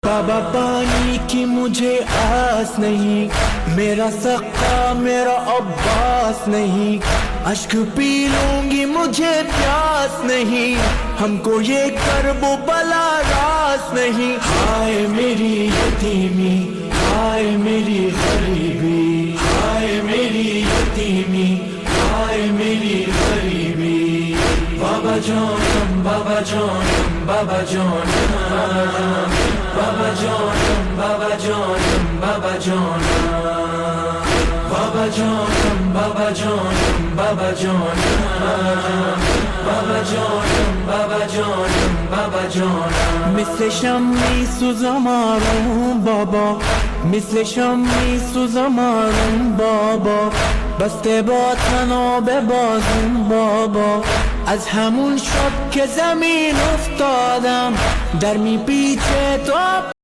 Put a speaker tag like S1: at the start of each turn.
S1: बाबा पानी की मुझे आस नहीं, मेरा सख्ता मेरा अब्बास नहीं, अश्क पी लूंगी मुझे प्यास नहीं, हमको ये करबो बला रास नहीं। हाय मेरी यतीमी, हाय मेरी गरीबी, हाय मेरी यतीमी, हाय मेरी गरीबी। बाबा जानम बाबा जानम बाबा जानम, बाबा जानम बाबा जानम बाबा जानम, बाबा जानम बाबा जानम बाबा जानम, बाबा जानम बाबा जानम बाबा जानम। مثل شمعی سوزمارم بابا، مثل شمعی سوزمارم بابا، بسته با تناب بازم بابا. از همون شب که زمین افتادم در میپیچه تو